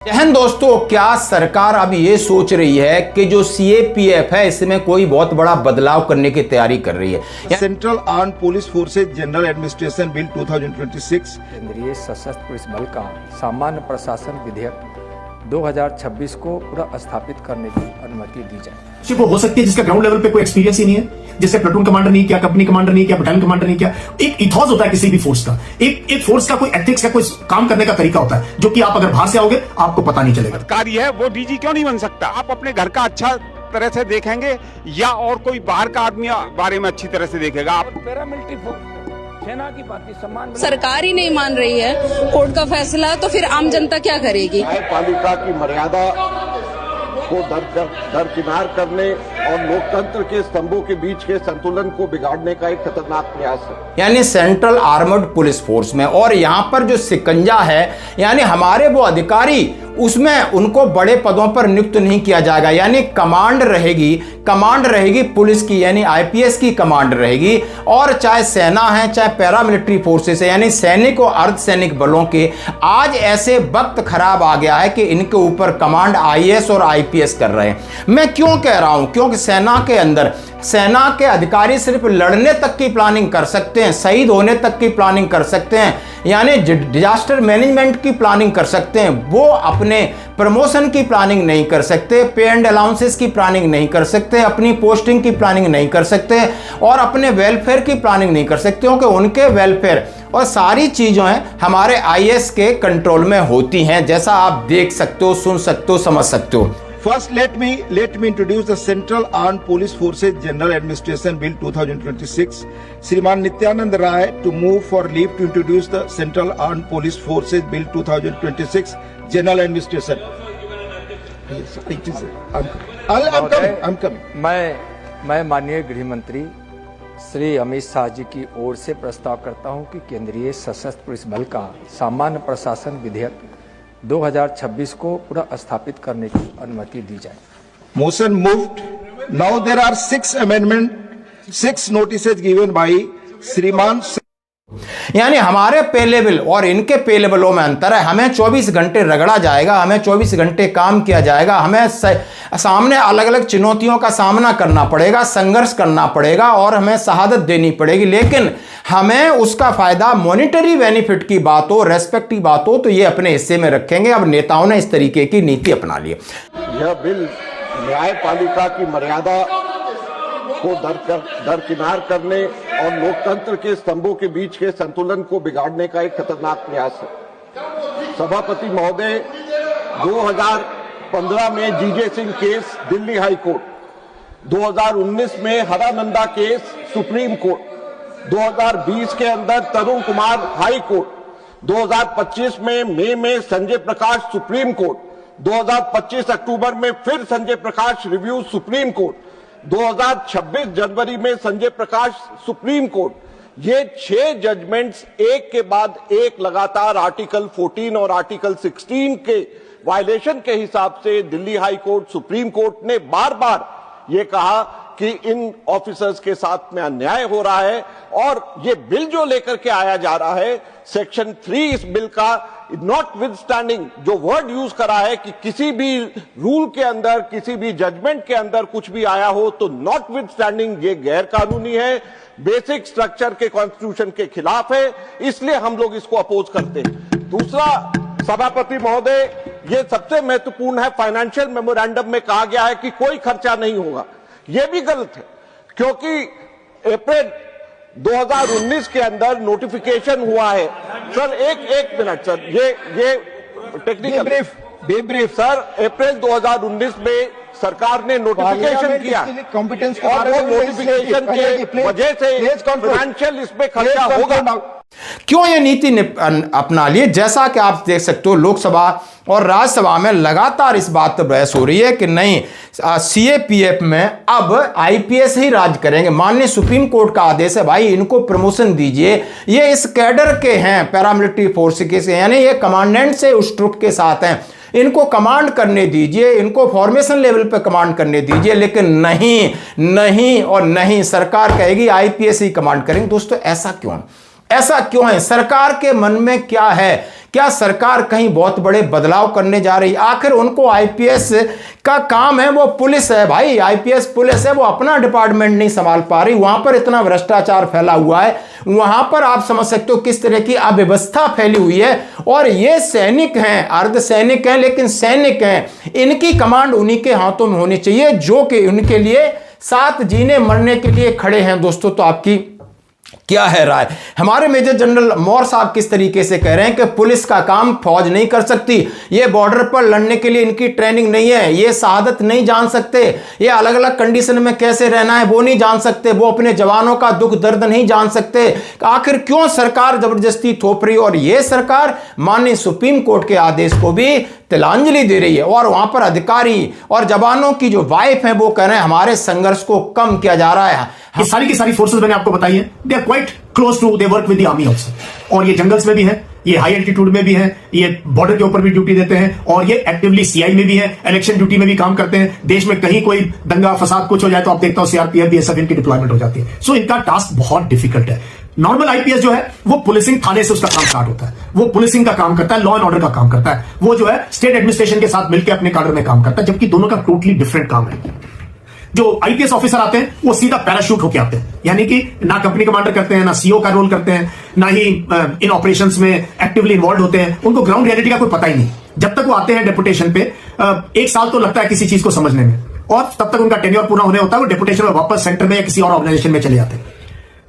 जहन दोस्तों, क्या सरकार अब ये सोच रही है कि जो सीएपीएफ है इसमें कोई बहुत बड़ा बदलाव करने की तैयारी कर रही है? Central arm police forces general administration bill 2026 केंद्रीय सशस्त्र पुलिस बल का सामान्य प्रशासन विधेयक 2026 को पूरा स्थापित करने की अनुमति दी जाए। वो हो सकती है जिसका ग्राउंड लेवल पे कोई एक्सपीरियंस ही नहीं है, जिससे प्लेटून कमांडर नहीं किया, कंपनी कमांडर नहीं किया, बटालियन कमांडर नहीं किया। एक इथॉस होता है किसी भी फोर्स का, एक फोर्स का कोई एथिक्स का कोई काम करने का तरीका होता है, जो कि आप अगर बाहर से आओगे आपको पता नहीं चलेगा। अधिकारी है वो डीजी क्यों नहीं बन सकता? आप अपने घर का अच्छा तरह से देखेंगे या और कोई बाहर का आदमी बारे में अच्छी तरह से देखेगा? आप पैरामिलिट्री सेना की बात सम्मान सरकार ही नहीं मान रही है कोर्ट का फैसला, तो फिर आम जनता क्या करेगी? न्यायपालिका की मर्यादा को दरकिनार करने और लोकतंत्र के स्तंभों के बीच के संतुलन को बिगाड़ने का एक खतरनाक प्रयास है। यानी सेंट्रल आर्मर्ड पुलिस फोर्स में, और यहां पर जो सिकंजा है यानी हमारे वो अधिकारी, उसमें उनको बड़े पदों पर नियुक्त नहीं किया जाएगा। यानी कमांड रहेगी पुलिस की, यानी आईपीएस की कमांड रहेगी। और चाहे सेना है चाहे पैरामिलिट्री फोर्सेस है, यानी सैनिक और अर्धसैनिक बलों के आज ऐसे वक्त खराब आ गया है कि इनके ऊपर कमांड आईएएस और आईपीएस कर रहे हैं। मैं क्यों कह रहा हूं? क्योंकि सेना के अंदर सेना के अधिकारी सिर्फ लड़ने तक की प्लानिंग कर सकते हैं, शहीद होने तक की प्लानिंग कर सकते हैं, यानी डिजास्टर मैनेजमेंट की प्लानिंग कर सकते हैं। वो अपने प्रमोशन की प्लानिंग नहीं कर सकते, पे एंड अलाउंसेस की प्लानिंग नहीं कर सकते, अपनी पोस्टिंग की प्लानिंग नहीं कर सकते और अपने वेलफेयर की प्लानिंग नहीं कर सकते, क्योंकि उनके वेलफेयर और सारी चीज़ें हमारे आईएएस के कंट्रोल में होती हैं, जैसा आप देख सकते हो, सुन सकते हो, समझ सकते हो। First, let me introduce the Central Armed Police Forces General Administration Bill 2026. Shriman Nityanand Rai to move for leave to introduce the Central Armed Police Forces Bill 2026 General Administration. Yes, it is. I'm coming. मैं माननीय गृह मंत्री श्री अमित शाह जी की ओर से प्रस्ताव करता हूं कि केंद्रीय सशस्त्र पुलिस बल का सामान्य प्रशासन विधेयक 2026 को पूरा स्थापित करने की अनुमति दी जाए। Motion moved. Now there are 6 amendment, 6 notices given by श्रीमान। यानी हमारे पे लेवल और इनके पे लेवलों में अंतर है। हमें 24 घंटे रगड़ा जाएगा, हमें 24 घंटे काम किया जाएगा, हमें सामने अलग अलग चुनौतियों का सामना करना पड़ेगा, संघर्ष करना पड़ेगा और हमें शहादत देनी पड़ेगी। लेकिन हमें उसका फायदा मॉनिटरी बेनिफिट की बात हो, रेस्पेक्ट की बात हो, तो ये अपने हिस्से में रखेंगे। अब नेताओं ने इस तरीके की नीति अपना ली। यह बिल न्यायपालिका की मर्यादा को दरकिनार करने और लोकतंत्र के स्तंभों के बीच के संतुलन को बिगाड़ने का एक खतरनाक प्रयास है। सभापति महोदय, 2015 में GJ Singh case Delhi high court, 2019 में हरानंदा केस सुप्रीम कोर्ट, 2020 के अंदर तरुण कुमार हाई कोर्ट, 2025 में मई में संजय प्रकाश सुप्रीम कोर्ट, 2025 अक्टूबर में फिर संजय प्रकाश रिव्यू सुप्रीम कोर्ट, 2026 जनवरी में संजय प्रकाश सुप्रीम कोर्ट। ये 6 जजमेंट्स एक के बाद एक लगातार आर्टिकल 14 और आर्टिकल 16 के वायलेशन के हिसाब से Delhi high court, supreme court ने बार बार ये कहा कि इन ऑफिसर्स के साथ में अन्याय हो रहा है। और ये बिल जो लेकर के आया जा रहा है, सेक्शन 3 इस बिल का, नॉट विद स्टैंडिंग जो वर्ड यूज करा है कि किसी भी रूल के अंदर, किसी भी जजमेंट के अंदर कुछ भी आया हो तो नॉट विद स्टैंडिंग, ये गैर कानूनी है, बेसिक स्ट्रक्चर के कॉन्स्टिट्यूशन के खिलाफ है, इसलिए हम लोग इसको अपोज करते हैं। दूसरा, सभापति महोदय, ये सबसे महत्वपूर्ण है, फाइनेंशियल मेमोरेंडम में कहा गया है कि कोई खर्चा नहीं होगा। यह भी गलत है, क्योंकि अप्रैल 2019 के अंदर नोटिफिकेशन हुआ है। सर एक मिनट सर, ये टेक्निकल ब्रीफ सर, अप्रैल 2019 में सरकार ने नोटिफिकेशन किया और वो नोटिफिकेशन के वजह से फाइनेंशियल इसमें खर्चा होगा। क्यों ये नीति अपना लिए? जैसा कि आप देख सकते हो, लोकसभा और राज्यसभा में लगातार इस बात पर बहस हो रही है कि नहीं, सीएपीएफ में अब आईपीएस ही राज करेंगे। माननीय सुप्रीम कोर्ट का आदेश है, भाई इनको प्रमोशन दीजिए, ये इस कैडर के हैं, पैरामिलिट्री फोर्स के से, यानी ये कमांडेंट से उस ट्रुप के साथ हैं, इनको कमांड करने दीजिए, इनको फॉर्मेशन लेवल पे कमांड करने दीजिए। लेकिन नहीं और नहीं, सरकार कहेगी आईपीएस ही कमांड करेंगे। दोस्तों, ऐसा क्यों? ऐसा क्यों है? सरकार के मन में क्या है? क्या सरकार कहीं बहुत बड़े बदलाव करने जा रही? आखिर उनको आईपीएस का काम है, वो पुलिस है भाई, आईपीएस पुलिस है, वो अपना डिपार्टमेंट नहीं संभाल पा रही। वहां पर इतना भ्रष्टाचार फैला हुआ है, वहां पर आप समझ सकते हो किस तरह की अव्यवस्था फैली हुई है। और ये सैनिक हैं, अर्धसैनिक हैं, लेकिन सैनिक हैं, इनकी कमांड उन्हीं के हाथों में होनी चाहिए जो कि उनके लिए साथ जीने मरने के लिए खड़े हैं। दोस्तों, तो आपकी क्या है राय? हमारे मेजर जनरल मौर्य साहब किस तरीके से कह रहे हैं कि पुलिस का काम फौज नहीं कर सकती, ये बॉर्डर पर लड़ने के लिए इनकी ट्रेनिंग नहीं है, ये शहादत नहीं जान सकते, ये अलग अलग कंडीशन में कैसे रहना है वो नहीं जान सकते, वो अपने जवानों का दुख दर्द नहीं जान सकते। आखिर क्यों सरकार जबरदस्ती थोप रही? और ये सरकार माननीय सुप्रीम कोर्ट के आदेश को भी तिलांजलि दे रही है। और वहां पर अधिकारी और जवानों की जो वाइफ है वो कह रहे हैं हमारे संघर्ष को कम किया जा रहा है। ये सारी की सारी फोर्सेस मैंने आपको बताई है, they are quite close to, they work with the army also. और ये जंगल्स में भी है, ये हाई एल्टीट्यूड में भी है, ये बॉर्डर के ऊपर भी ड्यूटी देते हैं, और ये एक्टिवली सीआई में भी है, इलेक्शन ड्यूटी में भी काम करते हैं। देश में कहीं कोई दंगा फसाद कुछ हो जाए तो आप देखते हो सीआरपीएफ बीएसएफ इनकी डिप्लॉयमेंट हो जाती है। सो इनका टास्क बहुत डिफिकल्ट है। नॉर्मल आईपीएस जो है वो पुलिसिंग थाने से उसका काम स्टार्ट होता है, वो पुलिसिंग का काम करता है, लॉ एंड ऑर्डर का काम करता है, वो जो है स्टेट एडमिनिस्ट्रेशन के साथ मिलकर अपने काडर में काम करता है, जबकि दोनों का टोटली डिफरेंट काम है। जो आईपीएस ऑफिसर आते हैं वो सीधा पैराशूट होके आते हैं, यानी कि ना कंपनी कमांडर करते हैं, ना सीओ का रोल करते हैं, ना ही इन ऑपरेशंस में एक्टिवली इन्वॉल्व होते हैं। उनको ग्राउंड रियलिटी का कोई पता ही नहीं। जब तक वो आते हैं डेपुटेशन पे, 1 साल तो लगता है किसी चीज को समझने में, और तब तक उनका टेन्योर पूरा होने होता है, वो डेपुटेशन में वापस सेंटर में या किसी और ऑर्गेनाइजेशन में चले जाते हैं।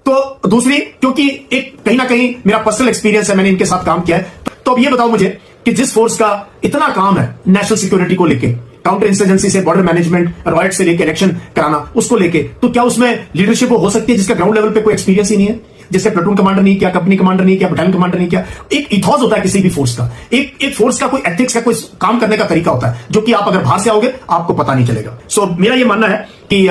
तो दूसरी, क्योंकि एक कहीं ना कहीं मेरा पर्सनल एक्सपीरियंस है, मैंने इनके साथ काम किया है, तो अब ये बताओ मुझे कि जिस फोर्स का इतना काम है नेशनल सिक्योरिटी को लेके, काउंटर इंसर्जेंसी से बॉर्डर मैनेजमेंट, रॉयट से लेके इलेक्शन कराना, उसको लेके, तो क्या उसमें लीडरशिप हो सकती है जिसका ग्राउंड लेवल पे कोई एक्सपीरियंस ही नहीं है, जिससे प्लेटून कमांडर नहीं किया, कंपनी कमांडर नहीं किया, बटालियन कमांडर नहीं किया? एक इथॉस होता है किसी भी फोर्स का, एक फोर्स का कोई एथिक्स का कोई काम करने का तरीका होता है, जो कि आप अगर बाहर से आओगे आपको पता नहीं चलेगा। सो मेरा ये मानना है कि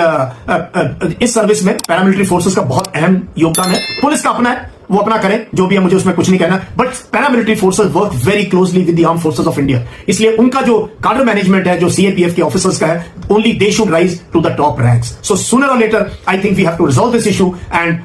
इस सर्विस में पैरामिलिट्री फोर्सेस का बहुत अहम योगदान है। पुलिस का अपना है, वो अपना करें, जो भी है, मुझे उसमें कुछ नहीं कहना, but paramilitary forces work very closely with the armed forces of India. इसलिए उनका जो काडर मैनेजमेंट है, जो सीएपीएफ के ऑफिसर्स का है, only they should rise to the top ranks. So sooner और later I think we have to resolve this issue and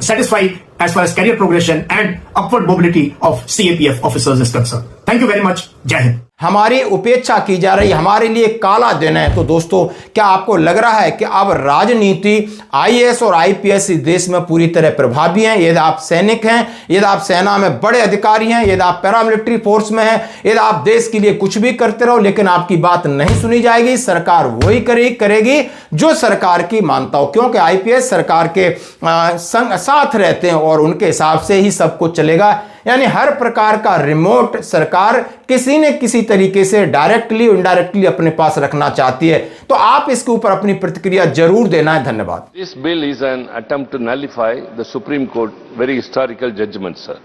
satisfy as far as career progression and upward mobility of CAPF officers is concerned. Thank you very much. जय हिंद। हमारी उपेक्षा की जा रही, हमारे लिए काला दिन है। तो दोस्तों, क्या आपको लग रहा है कि अब राजनीति, आईएएस और आईपीएस इस देश में पूरी तरह प्रभावी हैं? यदि आप सैनिक हैं, यदि आप सेना में बड़े अधिकारी हैं, यदि आप पैरामिलिट्री फोर्स में हैं, यदि आप देश के लिए कुछ भी करते रहो, लेकिन आपकी बात नहीं सुनी जाएगी, सरकार वही करेगी जो सरकार की मानता हो, क्योंकि आईपीएस सरकार के साथ रहते हैं और उनके हिसाब से ही सब कुछ चलेगा। यानी हर प्रकार का रिमोट सरकार किसी न किसी तरीके से डायरेक्टली इनडायरेक्टली अपने पास रखना चाहती है। तो आप इसके ऊपर अपनी प्रतिक्रिया जरूर देना है। धन्यवाद। This bill is an attempt to nullify the Supreme Court very historical judgment, sir.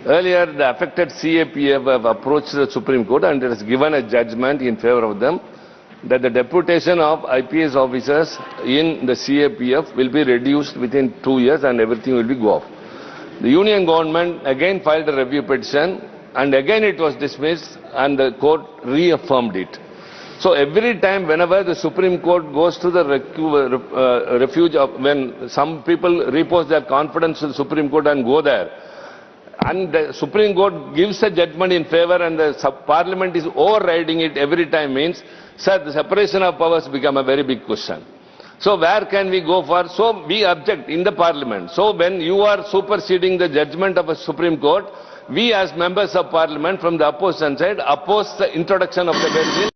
Earlier, the affected CAPF have approached the Supreme Court and it has given a judgment in favor of them that the deputation of IPS officers in the CAPF will be reduced within 2 years and everything will be go off. The union government again filed a review petition and again it was dismissed and the court reaffirmed it. So every time whenever the Supreme Court goes to the refuge of, when some people repose their confidence to the Supreme Court and go there, and the Supreme Court gives a judgment in favor and the Parliament is overriding it every time, means, sir, the separation of powers become a very big question. So where can we go for? So we object in the Parliament. So when you are superseding the judgment of a Supreme Court, we as members of Parliament from the opposition side oppose the introduction of the bill.